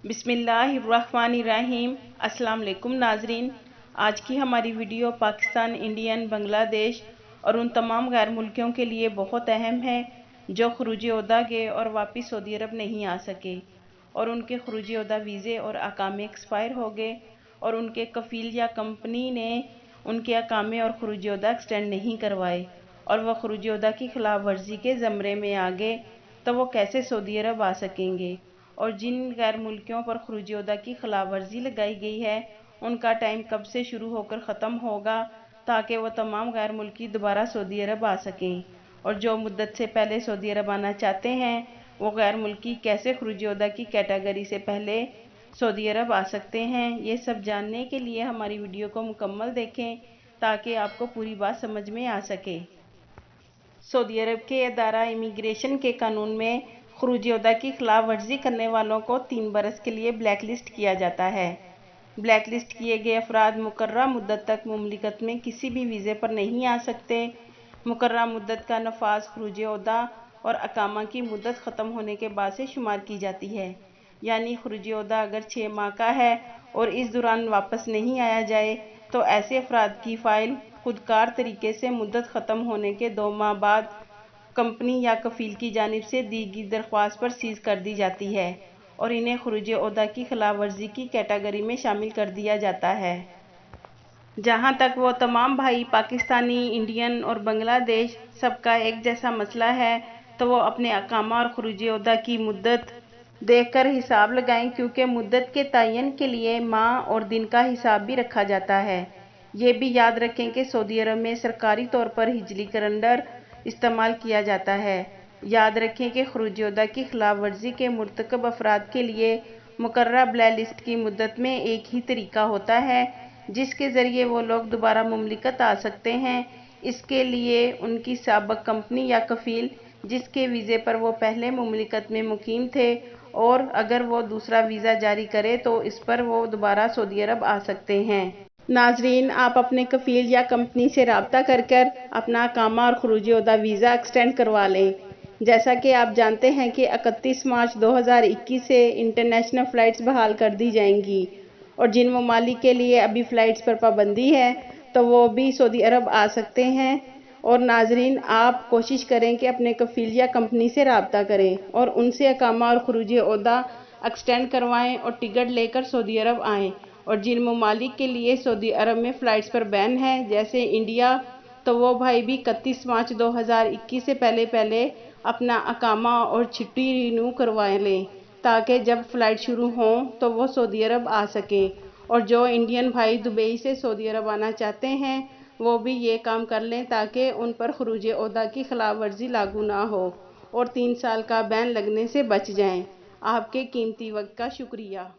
बिस्मिल्लाहिर्रहमानिर्रहीम। अस्सलाम वालेकुम नाजरीन। आज की हमारी वीडियो पाकिस्तान, इंडियन, बांग्लादेश और उन तमाम गैर मुल्कियों के लिए बहुत अहम है जो खरूज ओहदा गए और वापस सऊदी अरब नहीं आ सके और उनके खरूज ओहदा वीज़े और अकामे एक्सपायर हो गए और उनके कफ़ील या कंपनी ने उनके अकामे और खरूज ओहदा एक्सटेंड नहीं करवाए और वह खरूज ओहदा की खिलाफ वर्जी के ज़मरे में आ गए, तो वो कैसे सऊदी अरब आ सकेंगे। और जिन गैर मुल्कियों पर खरूज ओहदा की खिलाफ वर्जी लगाई गई है उनका टाइम कब से शुरू होकर ख़त्म होगा ताकि वो तमाम गैर मुल्की दोबारा सऊदी अरब आ सकें। और जो मुद्दत से पहले सऊदी अरब आना चाहते हैं वो गैर मुल्की कैसे खरूज ओहदा की कैटेगरी से पहले सऊदी अरब आ सकते हैं। ये सब जानने के लिए हमारी वीडियो को मुकम्मल देखें ताकि आपको पूरी बात समझ में आ सके। सऊदी अरब के अदारा इमिग्रेशन के कानून में खरूज ओहदा की खिलाफ वर्जी करने वालों को 3 बरस के लिए ब्लैक लिस्ट किया जाता है। ब्लैक लिस्ट किए गए अफराद मुकर्ररा मुद्दत तक मुमलिकत में किसी भी वीज़े पर नहीं आ सकते। मुकर्ररा मुद्दत का नफाज खरूज ओहदा और अकामा की मुद्दत ख़त्म होने के बाद से शुमार की जाती है। यानी खरूज ओहदा अगर 6 माह का है और इस दौरान वापस नहीं आया जाए तो ऐसे अफराद की फ़ाइल खुदकार तरीके से मुद्दत ख़त्म होने के 2 माह बाद कंपनी या कफ़ील की जानिब से दी गई दरख्वास्त पर सीज कर दी जाती है और इन्हें खरूज ओहदा की खिलाफ वर्जी की कैटेगरी में शामिल कर दिया जाता है। जहाँ तक वो तमाम भाई पाकिस्तानी, इंडियन और बांग्लादेश सबका एक जैसा मसला है तो वो अपने अकामा और खरूज ओहदा की मुद्दत देखकर हिसाब लगाएं, क्योंकि मुद्दत के तयन के लिए माह और दिन का हिसाब भी रखा जाता है। ये भी याद रखें कि सऊदी अरब में सरकारी तौर पर हिजरी कैलेंडर इस्तेमाल किया जाता है। याद रखें कि खरूज ओहदा की खिलाफ वर्जी के मुर्तकब अफराद के लिए मुकर्ररा ब्लैक लिस्ट की मुद्दत में एक ही तरीका होता है जिसके ज़रिए वो लोग दोबारा मुमलिकत आ सकते हैं। इसके लिए उनकी साबिक़ कंपनी या कफ़ील जिसके वीज़े पर वो पहले मुमलिकत में मुकीम थे और अगर वो दूसरा वीज़ा जारी करे तो इस पर वो दोबारा सऊदी अरब आ सकते हैं। नाजरीन, आप अपने कफ़ील या कंपनी से रब्ता कर अपना अकामा और खरूज ओहदा वीज़ा एक्सटेंड करवा लें। जैसा कि आप जानते हैं कि 31 मार्च 2021 से इंटरनेशनल फ़्लाइट्स बहाल कर दी जाएंगी और जिन ममालिक के लिए अभी फ़्लाइट्स पर पाबंदी है तो वो भी सऊदी अरब आ सकते हैं। और नाजरीन, आप कोशिश करें कि अपने कफ़ील या कंपनी से रब्ता करें और उनसे अकामा और खरूज ओहदा एक्सटेंड करवाएं और टिकट लेकर सऊदी अरब आएँ। और जिन ममालिक के लिए सऊदी अरब में फ़्लाइट्स पर बैन है जैसे इंडिया, तो वो भाई भी 31 मार्च 2021 से पहले अपना अकामा और छुट्टी रिन्यू करवा लें ताकि जब फ़्लाइट शुरू हों तो वो सऊदी अरब आ सकें। और जो इंडियन भाई दुबई से सऊदी अरब आना चाहते हैं वो भी ये काम कर लें ताकि उन पर खरूज ओहदा की खिलाफ वर्जी लागू ना हो और 3 साल का बैन लगने से बच जाएं। आपके कीमती वक्त का शुक्रिया।